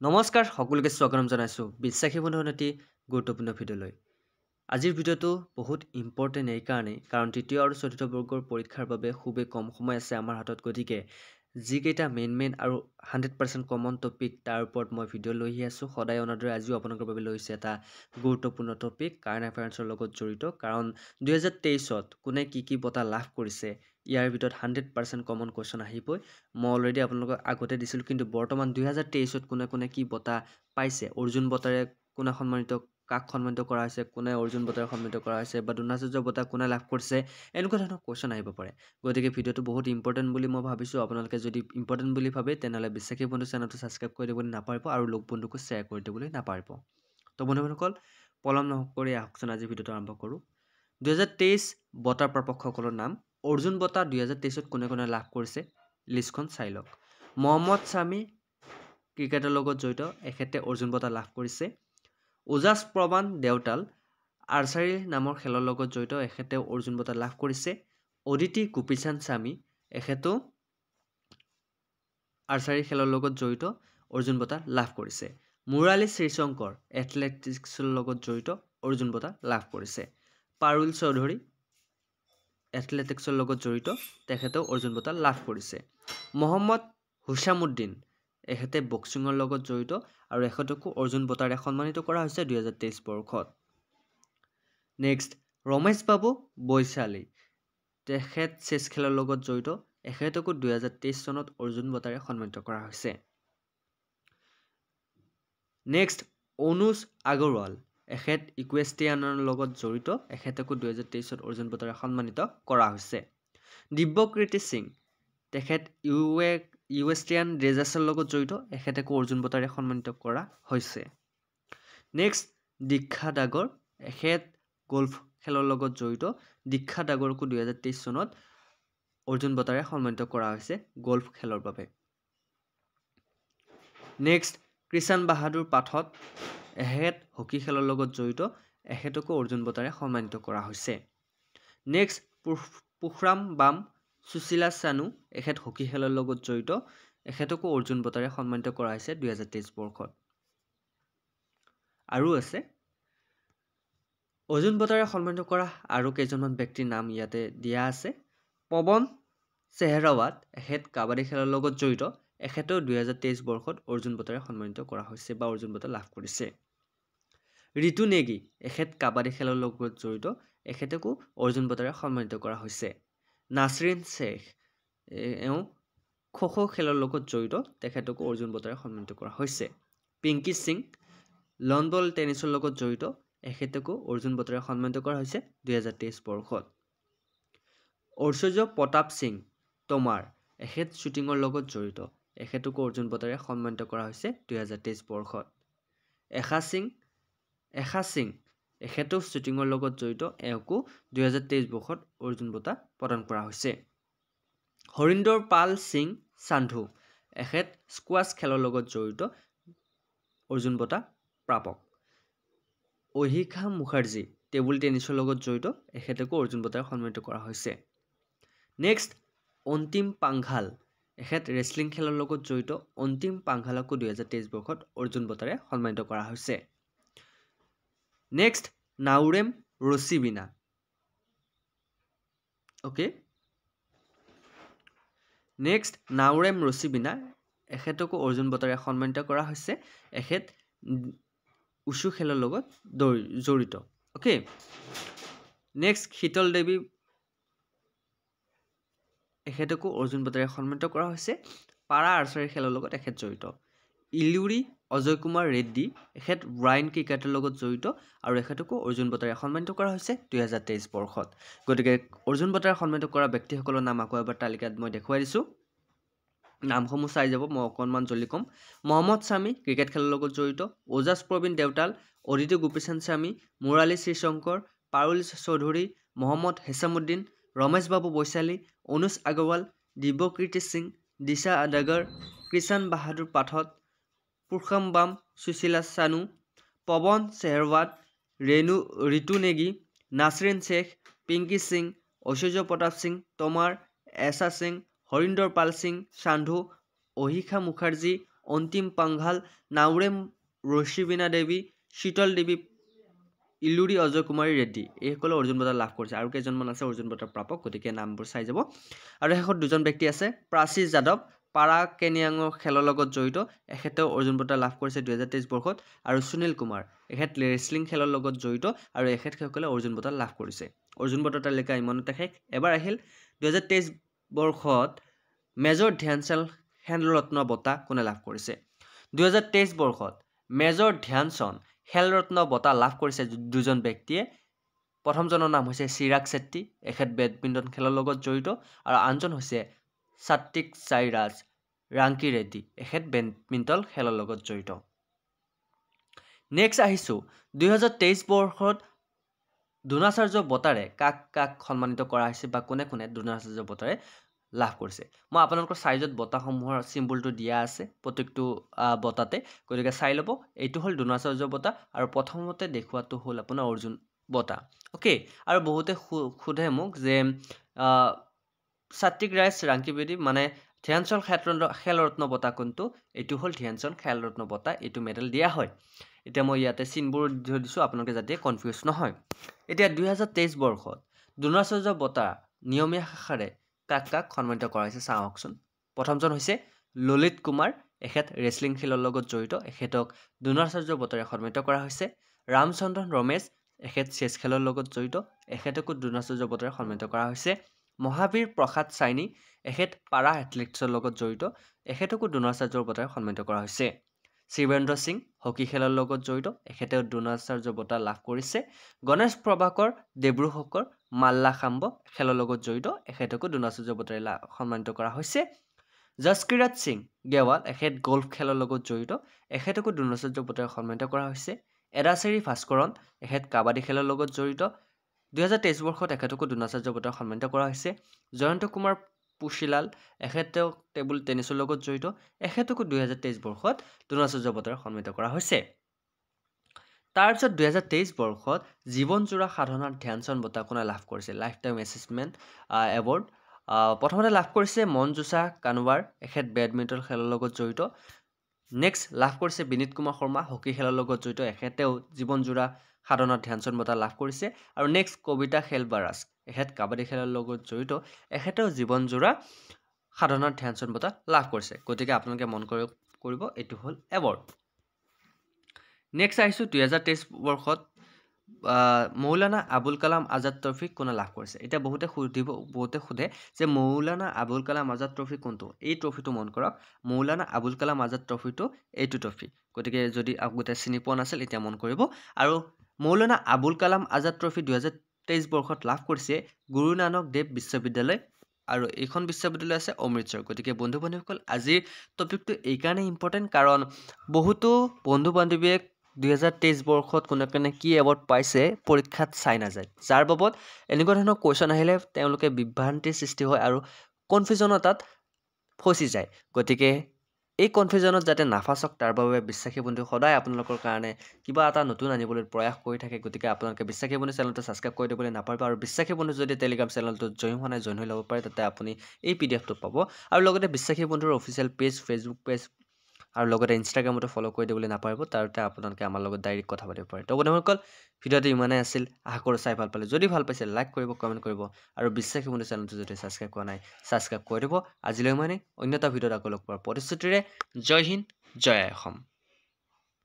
নমস্কাৰ সকলোকে স্বাগতম জনাইছোঁ বিশ্বাসী বন্ধুৰ এটি গুৰুত্বপূৰ্ণ ভিডিঅ'লৈ। আজিৰ ভিডিঅ'টো বহুত ইম্পৰ্টেণ্ট কাৰণ তৃতীয় আৰু চতুৰ্থ বৰ্গৰ পৰীক্ষাৰ বাবে খুবেই কম সময় আছে আমাৰ হাতত। গতিকে যিকেইটা মেইন আৰু 100% কমন টপিক তাৰ ওপৰত মই ভিডিঅ' লৈ আছোঁ। সদায় অনাদৰে আজিও আপোনালোকৰ বাবে লৈছে এটা গুৰুত্বপূৰ্ণ টপিক কাৰেণ্ট এফেয়াৰ্ছৰ লগত জড়িত। কাৰণ 2023ত কোনে কি বঁটা লাভ কৰিছে ইয়াৰ ভিতৰত 100% কমন কুৱেশ্যন আহিবই। মই অলৰেডি আপোনালোকক আগতে দিছিলোঁ, কিন্তু বৰ্তমান 2023ত কোনে কি বঁটা পাইছে, অৰ্জুন বঁটাৰে কোনে সন্মানিত, কাক সন্মানিত কৰা হৈছে, কোনে অৰ্জুন বঁটাৰে সন্মানিত কৰা হৈছে বা দ্ৰোণাচাৰ্য বঁটা কোনে লাভ কৰিছে, এনেকুৱা ধৰণৰ কুৱেশ্যন আহিব পাৰে। গতিকে ভিডিঅ'টো বহুত ইম্পৰ্টেণ্ট বুলি মই ভাবিছোঁ। আপোনালোকে যদি ইম্পৰ্টেণ্ট বুলি ভাবে তেনেহ'লে বিশ্বাসী বন্ধু চেনেলটো ছাবস্ক্ৰাইব কৰি দিবলৈ নাপাৰিব আৰু লগ বন্ধুকো শ্বেয়াৰ কৰি দিবলৈ নাপাৰিব। তো বন্ধুসকল, পলম নকৰি আহকচোন আজি ভিডিঅ'টো আৰম্ভ কৰোঁ। 2023 বঁটা প্ৰাপকসকলৰ নাম। অৰ্জুন বঁটা 2023ত কোনে লাভ কৰিছে লিষ্টখন চাই লওক। মহম্মদ শামী ক্ৰিকেটৰ লগত জড়িত, এখেতে অৰ্জুন বঁটা লাভ কৰিছে। ওজাছ প্ৰমাণ দেওতাল আৰ্চাৰী নামৰ খেলৰ লগত জড়িত, এখেতেও অৰ্জুন বঁটা লাভ কৰিছে। অদিতি গোপীচান্দ স্বামী, এখেতেও আৰ্চাৰী খেলৰ লগত জড়িত, অৰ্জুন বঁটা লাভ কৰিছে। মুৰালী শ্ৰীশংকৰ এথলেটিক্সৰ লগত জড়িত, অৰ্জুন বঁটা লাভ কৰিছে। পাৰুল চৌধুৰী এথলেটিক্সৰ লগত জড়িত, তেখেতেও অৰ্জুন বঁটা লাভ কৰিছে। মহম্মদ হুছামুদ্দিন, এখেতে বক্সিঙৰ লগত জড়িত আৰু এখেতকো অৰ্জুন বঁটাৰে সন্মানিত কৰা হৈছে 2023 বৰ্ষত। নেক্সট, ৰমেশ বাবু বৈশালী, তেখেত চেছ খেলৰ লগত জড়িত, এখেতকো 2023 চনত অৰ্জুন বঁটাৰে সন্মানিত কৰা হৈছে। নেক্সট, অনুজ আগৰৱাল, এখেত ইকুৱেষ্ট্ৰিয়ানৰ লগত জড়িত, এখেতকো 2023ত অৰ্জুন বঁটাৰে সন্মানিত কৰা হৈছে। দিব্যকৃতি সিং, তেখেত ইকুৱেষ্ট্ৰিয়ান ড্ৰেজাৰ্ছৰ লগত জড়িত, এখেতকো অৰ্জুন বঁটাৰে সন্মানিত কৰা হৈছে। নেক্সট, দীক্ষা ডাগৰ, এখেত গল্ফ খেলৰ লগত জড়িত, দীক্ষা ডাগৰকো 2023 চনত অৰ্জুন বঁটাৰে সন্মানিত কৰা হৈছে গল্ফ খেলৰ বাবে। নেক্সট, কৃষাণ বাহাদুৰ পাঠক, এখেত হকী খেলৰ লগত জড়িত, এখেতকো অৰ্জুন বঁটাৰে সন্মানিত কৰা হৈছে। নেক্সট, পুখৰাম বাম সুশীলা চানু, এখেত হকী খেলৰ লগত জড়িত, এখেতকো অৰ্জুন বঁটাৰে সন্মানিত কৰা হৈছে 2023 বৰ্ষত। আৰু আছে অৰ্জুন বঁটাৰে সন্মানিত কৰা আৰু কেইজনমান ব্যক্তিৰ নাম ইয়াতে দিয়া আছে। পৱন চেহৰাৱাত, এখেত কাবাডী খেলৰ লগত জড়িত, এখেতেও 2023 বৰ্ষত অৰ্জুন বঁটাৰে সন্মানিত কৰা হৈছে বা অৰ্জুন বঁটা লাভ কৰিছে। ঋতু নেগী, এখেত কাবাডী খেলৰ লগত জড়িত, এখেতকো অৰ্জুন বঁটাৰে সন্মানিত কৰা হৈছে। নাছৰিন শ্বেখ, এওঁ খো খেলৰ লগত জড়িত, তেখেতকো অৰ্জুন বঁটাৰে সন্মানিত কৰা হৈছে। পিংকি সিং লন বল টেনিছৰ লগত জড়িত, এখেতকো অৰ্জুন বঁটাৰে সন্মানিত কৰা হৈছে 2023 বৰ্ষত। ঐশ্বৰ্য প্ৰতাপ সিং তমাৰ, এখেত শ্বুটিঙৰ লগত জড়িত, এখেতকো অৰ্জুন বঁটাৰে সন্মানিত কৰা হৈছে 2023 বৰ্ষত। এশা সিং, এখেতেও শ্বুটিঙৰ লগত জড়িত, এওঁকো 2023 বৰ্ষত অৰ্জুন বঁটা প্ৰদান কৰা হৈছে। হৰিন্দৰ পাল সিং সান্ধু, এখেত স্কোৱাছ খেলৰ লগত জড়িত, অৰ্জুন বঁটা প্ৰাপক। অহিকা মুখাৰ্জী টেবুল টেনিছৰ লগত জড়িত, এখেতকো অৰ্জুন বঁটাৰে সন্মানিত কৰা হৈছে। নেক্সট, অন্তিম পাংঘাল, এখেত ৰেচলিং খেলৰ লগত জড়িত, অন্তিম পাংঘালকো 2023 বৰ্ষত অৰ্জুন বঁটাৰে সন্মানিত কৰা হৈছে। নেক্সট, নাওৰেম ৰচিবিনা, নেক্সট নাওৰেম ৰচিবিনা, এখেতকো অৰ্জুন বঁটাৰে সন্মানিত কৰা হৈছে, এখেত উচু খেলৰ লগত জড়িত। নেক্সট, শীতল দেৱী, এখেতকো অৰ্জুন বঁটাৰে সন্মানিত কৰা হৈছে, পাৰা আৰ্চাৰী খেলৰ লগত এখেত জড়িত। ইলুৰি অজয় কুমাৰ ৰেড্ডি, এখেত ব্ৰাইন ক্ৰিকেটৰ লগত জড়িত আৰু এখেতকো অৰ্জুন বঁটাৰে সন্মানিত কৰা হৈছে 2023 বৰ্ষত। গতিকে অৰ্জুন বঁটাৰে সন্মানিত কৰা ব্যক্তিসকলৰ নাম আকৌ এবাৰ তালিকাত মই দেখুৱাই দিছোঁ। নামসমূহ চাই যাব, মই অকণমান জল্দি ক'ম। মহম্মদ শামী ক্ৰিকেট খেলৰ লগত জড়িত, ওজাছ প্ৰবীণ দেওতাল, অদিতি গোপীচান্দ স্বামী, মুৰালী শ্ৰীশংকৰ, পাৰুল চৌধুৰী, মহম্মদ হেছামুদ্দিন, ৰমেশ বাবু বৈশালী, অনুজ আগৰৱাল, দিব্যকৃতি সিং, দিশা ডাগৰ, কৃষাণ বাহাদুৰ পাঠক, পুখৰাম বাম সুশীলা চানু, পৱন চেহৰাৱাত, ঋতু নেগী, নাছৰিন শ্বেখ, পিংকি সিং, ঐশ্বৰ্য প্ৰতাপ সিং তমাৰ, এশা সিং, হৰিন্দৰ পাল সিং সান্ধু, অহিকা মুখাৰ্জী, অন্তিম পাংঘাল, নাওৰেম ৰশিবিনা দেৱী, শীতল দেৱী, ইলুৰি অজয় কুমাৰী ৰেড্ডি এইসকলে অৰ্জুন বঁটা লাভ কৰিছে। আৰু কেইজনমান আছে অৰ্জুন বঁটা প্ৰাপক, গতিকে নামবোৰ চাই যাব। আৰু শেষত দুজন ব্যক্তি আছে, প্ৰাচী যাদৱ, পাৰা কেনিয়াঙৰ খেলৰ লগত জড়িত, এখেতেও অৰ্জুন বঁটা লাভ কৰিছে 2023 বৰ্ষত। আৰু সুনীল কুমাৰ, এখেত ৰেচলিং খেলৰ লগত জড়িত আৰু এখেতসকলে অৰ্জুন বঁটা লাভ কৰিছে। অৰ্জুন বঁটাৰ তালিকা ইমানতে শেষ। এবাৰ আহিল 2023 বৰ্ষত মেজৰ ধ্যানচান্দ খেলৰত্ন বঁটা কোনে লাভ কৰিছে। 2023 বৰ্ষত মেজৰ ধ্যানচান্দ খেলৰত্ন বঁটা লাভ কৰিছে দুজন ব্যক্তিয়ে। প্ৰথমজনৰ নাম হৈছে চিৰাগ ছেত্ৰী, এখেত বেডমিণ্টন খেলৰ লগত জড়িত, আৰু আনজন হৈছে সাত্বিক সাইৰাজ ৰাংকি ৰেড্ডি, এখেত বেডমিণ্টন খেলৰ লগত জড়িত। নেক্সট আহিছোঁ 2023 বৰ্ষত দ্ৰোণাচাৰ্য বঁটাৰে কাক কাক সন্মানিত কৰা হৈছে বা কোনে কোনে দ্ৰোণাচাৰ্য বঁটাৰে লাভ কৰিছে। মই আপোনালোকৰ চাইজত বঁটাসমূহৰ চিম্বলটো দিয়া আছে প্ৰত্যেকটো বঁটাতে, গতিকে চাই ল'ব। এইটো হ'ল দ্ৰোণাচাৰ্য বঁটা আৰু প্ৰথমতে দেখুৱাটো হ'ল আপোনাৰ অৰ্জুন বঁটা। অ'কে, আৰু বহুতে সোধে মোক যে সাত্বিক ৰাজ ৰাংকি ৰেড্ডি মানে ধ্যানচান্দ খেলৰত্ন বঁটা কোনটো? এইটো হ'ল ধ্যানচান্দ খেলৰত্ন বঁটা, এইটো মেডেল দিয়া হয়। এতিয়া মই ইয়াতে চিনবোৰ দিছোঁ আপোনালোকে যাতে কনফিউজ নহয়। এতিয়া 2023 বৰ্ষত দ্ৰোণাচাৰ্য বঁটা নিয়মীয়া শাখাৰে কাক কাক সন্মানিত কৰা হৈছে চাওকচোন। প্ৰথমজন হৈছে ললিত কুমাৰ, এখেত ৰেচলিং খেলৰ লগত জড়িত, এখেতক দ্ৰোণাচাৰ্য বঁটাৰে সন্মানিত কৰা হৈছে। ৰামচন্দ্ৰন ৰমেশ, এখেত চেছ খেলৰ লগত জড়িত, এখেতকো দ্ৰোণাচাৰ্য বঁটাৰে সন্মানিত কৰা হৈছে। মহাবীৰ প্ৰসাদ চাইনী, এখেত পাৰা এথলেটিক্সৰ লগত জড়িত, এখেতকো দ্ৰোণাচাৰ্য বঁটাৰে সন্মানিত কৰা হৈছে। শিৱেন্দ্ৰ সিং হকী খেলৰ লগত জড়িত, এখেতেও দ্ৰোণাচাৰ্য বঁটা লাভ কৰিছে। গণেশ প্ৰভাকৰ দেব্ৰুখকৰ মাল্লাখাম্ব খেলৰ লগত জড়িত, এখেতকো দ্ৰোণাচাৰ্য বঁটাৰে সন্মানিত কৰা হৈছে। জছকিৰাট সিং গেৱাল, এখেত গল্ফ খেলৰ লগত জড়িত, এখেতকো দ্ৰোণাচাৰ্য বঁটাৰে সন্মানিত কৰা হৈছে। এৰাচেৰি ভাস্কৰণ, এখেত কাবাডী খেলৰ লগত জড়িত, 2023 বৰ্ষত এখেতকো দ্ৰোণাচাৰ্য বঁটাৰে সন্মানিত কৰা হৈছে। জয়ন্ত কুমাৰ পুচিলাল, এখেতেও টেবুল টেনিছৰ লগত জড়িত, এখেতকো 2023 বৰ্ষত দ্ৰোণাচাৰ্য বঁটাৰে সন্মানিত কৰা হৈছে। তাৰপিছত 2023 বৰ্ষত জীৱনজোৰা সাধনাৰ ধ্যানচান্দ বঁটা কোনে লাভ কৰিছে? লাইফ টাইম এচিভমেণ্ট এৱাৰ্ড প্ৰথমতে লাভ কৰিছে মনজুছা কানৱাৰ, এখেত বেডমিণ্টন খেলৰ লগত জড়িত। নেক্সট লাভ কৰিছে বিনীত কুমাৰ শৰ্মা, হকী খেলৰ লগত জড়িত, এখেতেও জীৱনজোৰা সাধনাৰ ধ্যানচান্দ বঁটা লাভ কৰিছে। আৰু নেক্সট কবিতা খেলবাৰাজ, এখেত কাবাডী খেলৰ লগত জড়িত, এখেতেও জীৱনজোৰা সাধনাৰ ধ্যানচান্দ বঁটা লাভ কৰিছে। গতিকে আপোনালোকে মন কৰিব এইটো হ'ল এৱাৰ্ড। নেক্সট আহিছোঁ 2023 বৰ্ষত মৌলানা আবুল কালাম আজাদ ট্ৰফি কোনে লাভ কৰিছে? এতিয়া বহুতে সোধে যে মৌলানা আবুল কালাম আজাদ ট্ৰফি কোনটো? এই ট্ৰফিটো মন কৰক, মৌলানা আবুল কালাম আজাদ ট্ৰফিটো এইটো ট্ৰফি। গতিকে যদি আগতে চিনি পোৱা নাছিল এতিয়া মন কৰিব। আৰু মৌলানা আবুল কালাম আজাদ ট্ৰফি 2023 বৰ্ষত লাভ কৰিছে গুৰু নানক দেৱ বিশ্ববিদ্যালয়, আৰু এইখন বিশ্ববিদ্যালয় আছে অমৃতসৰ। গতিকে বন্ধু বান্ধৱীসকল, আজিৰ টপিকটো এইকাৰণে ইম্পৰ্টেণ্ট কাৰণ বহুতো বন্ধু বান্ধৱীয়ে 2023 বৰ্ষত কোনে কোনে কি এৱাৰ্ড পাইছে পৰীক্ষাত চাই নাযায়, যাৰ বাবদ এনেকুৱা ধৰণৰ কুৱেশ্যন আহিলে তেওঁলোকে বিভ্ৰান্তিৰ সৃষ্টি হয় আৰু কনফিউজনত তাত ফচি যায়। গতিকে এই কনফিউজনত যাতে নাফাচক তাৰ বাবে বিশ্বাসী বন্ধু সদায় আপোনালোকৰ কাৰণে কিবা এটা নতুন আনিবলৈ প্ৰয়াস কৰি থাকে। গতিকে আপোনালোকে বিশ্বাসী বন্ধু চেনেলটো ছাবস্ক্ৰাইব কৰি দিবলৈ নাপাহৰিব। আৰু বিশ্বাসী বন্ধু যদি টেলিগ্ৰাম চেনেলটোত জইন হোৱা নাই জইন হৈ ল'ব পাৰে, তাতে আপুনি এই PDF-টো পাব। আৰু লগতে বিশ্বাসী বন্ধুৰ অফিচিয়েল পেজ, ফেচবুক পেজ আৰু লগতে ইনষ্টাগ্ৰামতো ফ'ল' কৰি দিবলৈ নাপাহৰিব। তাৰতে আপোনালোকে আমাৰ লগত ডাইৰেক্ট কথা পাতিব পাৰে। তো বন্ধুসকল, ভিডিঅ'টো ইমানেই আছিল। আশা কৰোঁ চাই ভাল পালে। যদি ভাল পাইছে লাইক কৰিব, কমেণ্ট কৰিব, আৰু বিশ্বাসী বন্ধু চেনেলটো যদি ছাবস্ক্ৰাইব কৰা নাই ছাবস্ক্ৰাইব কৰি দিব। আজিলৈ ইমানেই। অন্য এটা ভিডিঅ'ত আকৌ লগ পোৱাৰ প্ৰতিশ্ৰুতিৰে জয় হিন্দ, জয় অসম।